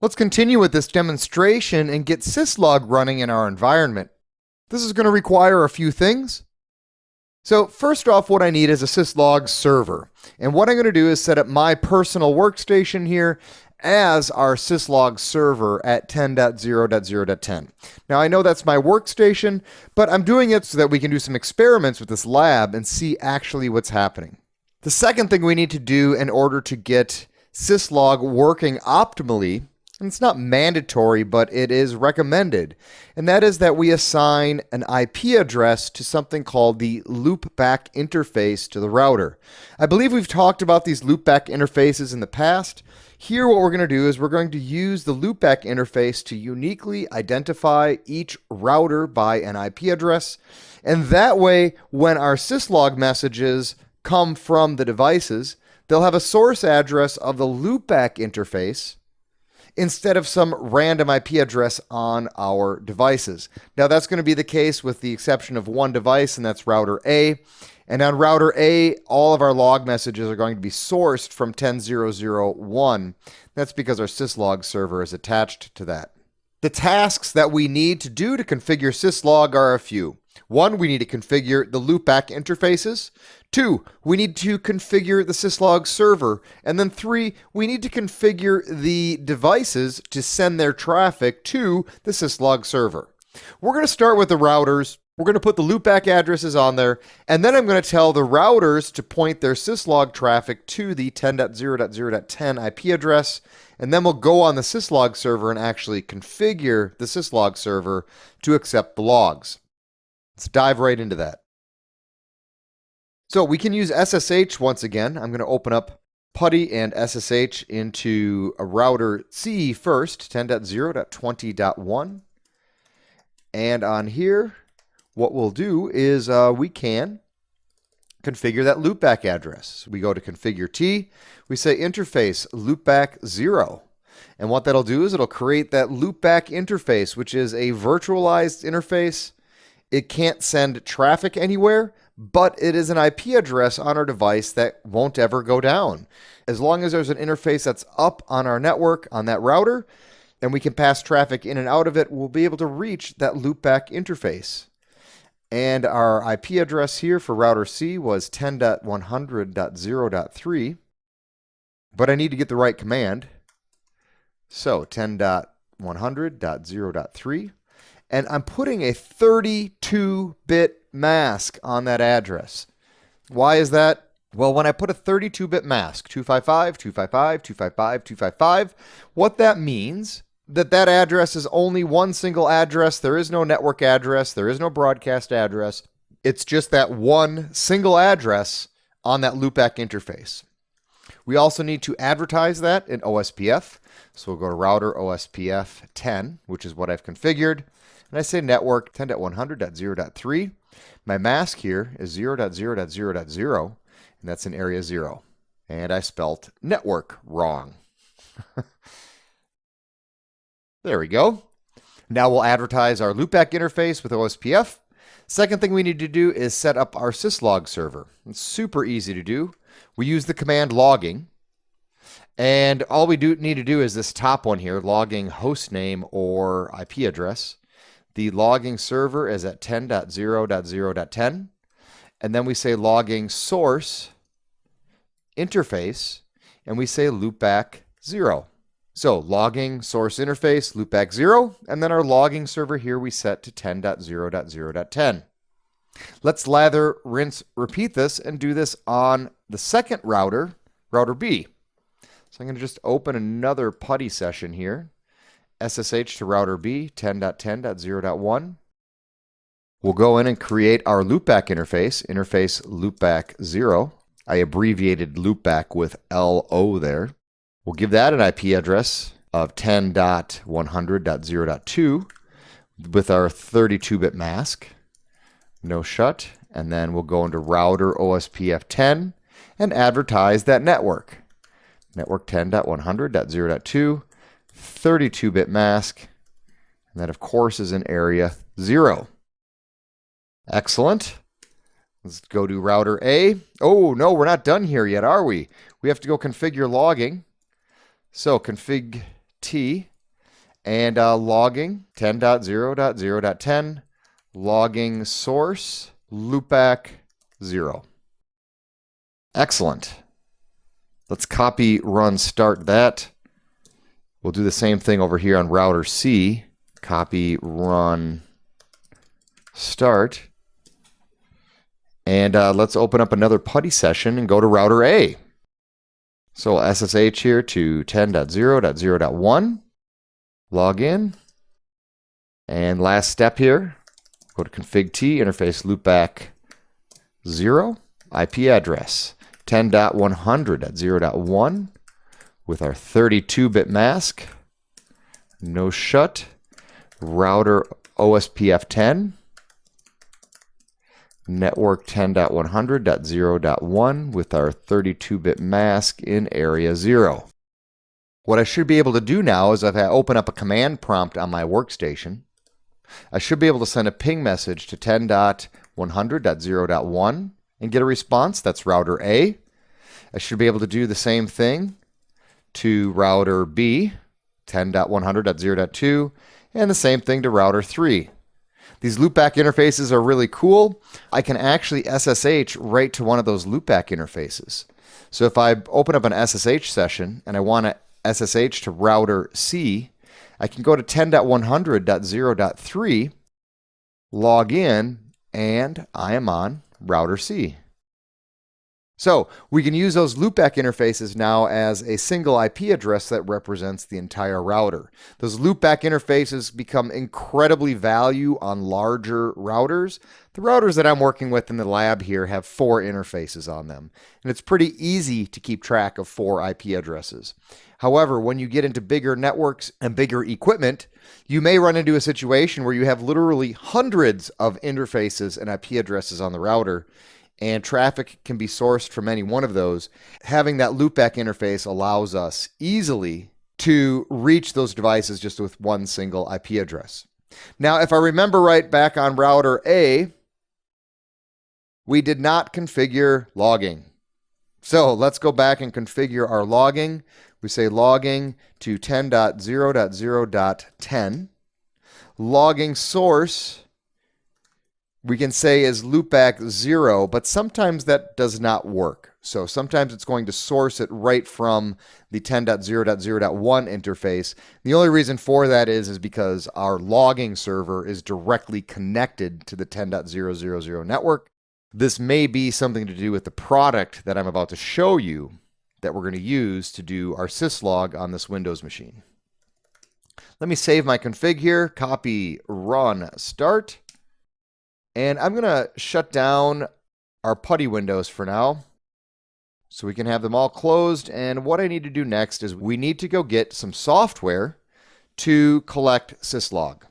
Let's continue with this demonstration and get syslog running in our environment. This is going to require a few things. So first off, what I need is a syslog server. And what I'm going to do is set up my personal workstation here as our syslog server at 10.0.0.10. Now I know that's my workstation, but I'm doing it so that we can do some experiments with this lab and see actually what's happening. The second thing we need to do in order to get syslog working optimally, and it's not mandatory, but it is recommended, and that is that we assign an IP address to something called the Loopback interface to the router. I believe we've talked about these Loopback interfaces in the past. Here what we're going to do is we're going to use the Loopback interface to uniquely identify each router by an IP address, and that way when our syslog messages come from the devices, they'll have a source address of the Loopback interface instead of some random IP address on our devices. Now that's going to be the case with the exception of one device, and that's router A. And on router A, all of our log messages are going to be sourced from 10.0.0.1. That's because our syslog server is attached to that. The tasks that we need to do to configure syslog are a few. 1, we need to configure the loopback interfaces. 2, we need to configure the syslog server. And then 3, we need to configure the devices to send their traffic to the syslog server. We're going to start with the routers. We're going to put the loopback addresses on there, and then I'm going to tell the routers to point their syslog traffic to the 10.0.0.10 IP address, and then we'll go on the syslog server and actually configure the syslog server to accept the logs. Let's dive right into that. So we can use SSH once again. I'm going to open up PuTTY and SSH into a router C first, 10.0.20.1. And on here, what we'll do is we can configure that loopback address. We go to configure T, we say interface loopback 0. And what that'll do is it'll create that loopback interface, which is a virtualized interface. It can't send traffic anywhere, but it is an IP address on our device that won't ever go down. As long as there's an interface that's up on our network, on that router, and we can pass traffic in and out of it, we'll be able to reach that loopback interface. And our IP address here for router C was 10.100.0.3, but I need to get the right command. So 10.100.0.3, and I'm putting a 32-bit mask on that address. Why is that? Well, when I put a 32-bit mask, 255, 255, 255, 255, what that means that address is only one single address. There is no network address. There is no broadcast address. It's just that one single address on that loopback interface. We also need to advertise that in OSPF. So we'll go to router OSPF 10, which is what I've configured. And I say network 10.100.0.3. My mask here is 0.0.0.0, and that's in area 0. And I spelt network wrong. There we go. Now we'll advertise our loopback interface with OSPF. Second thing we need to do is set up our syslog server. It's super easy to do. We use the command logging. And all we need to do is this top one here, logging hostname or IP address. The logging server is at 10.0.0.10. And then we say logging source interface, and we say loopback 0. So logging source interface, loopback 0, and then our logging server here we set to 10.0.0.10. Let's lather, rinse, repeat this and do this on the second router, router B. So I'm going to just open another PuTTY session here. SSH to router B, 10.10.0.1. We'll go in and create our loopback interface, interface loopback 0. I abbreviated loopback with LO there. We'll give that an IP address of 10.100.0.2 with our 32-bit mask. No shut. And then we'll go into router OSPF 10 and advertise that network. Network 10.100.0.2, 32-bit mask. And that, of course, is in area 0. Excellent. Let's go to router A. Oh, no, we're not done here yet, are we? We have to go configure logging. So config T, And logging 10.0.0.10, logging source, loopback 0. Excellent. Let's copy, run, start that. We'll do the same thing over here on router C. Copy, run, start. And let's open up another PuTTY session and go to router A. So we'll SSH here to 10.0.0.1. Log in. And last step here, go to config T, interface loopback 0, IP address 10.100.0.1 with our 32-bit mask, no shut, router OSPF 10, network 10.100.0.1 with our 32-bit mask in area 0. What I should be able to do now is if I open up a command prompt on my workstation, I should be able to send a ping message to 10.100.0.1 and get a response. That's router A. I should be able to do the same thing to router B, 10.100.0.2, and the same thing to router 3. These loopback interfaces are really cool. I can actually SSH right to one of those loopback interfaces. So if I open up an SSH session and I want to SSH to router C, I can go to 10.100.0.3, log in, and I am on router C. So we can use those loopback interfaces now as a single IP address that represents the entire router. Those loopback interfaces become incredibly valuable on larger routers. The routers that I'm working with in the lab here have 4 interfaces on them, and it's pretty easy to keep track of 4 IP addresses. However, when you get into bigger networks and bigger equipment, you may run into a situation where you have literally hundreds of interfaces and IP addresses on the router, and traffic can be sourced from any one of those. Having that loopback interface allows us easily to reach those devices just with one single IP address. Now, if I remember right, back on router A, we did not configure logging. So let's go back and configure our logging. We say logging to 10.0.0.10. Logging source, we can say is loopback 0, but sometimes that does not work. So sometimes it's going to source it right from the 10.0.0.1 interface. The only reason for that is because our logging server is directly connected to the 10.0.0.0 network. This may be something to do with the product that I'm about to show you that we're going to use to do our syslog on this Windows machine. Let me save my config here, copy, run, start. And I'm going to shut down our PuTTY windows for now so we can have them all closed. And what I need to do next is we need to go get some software to collect syslog.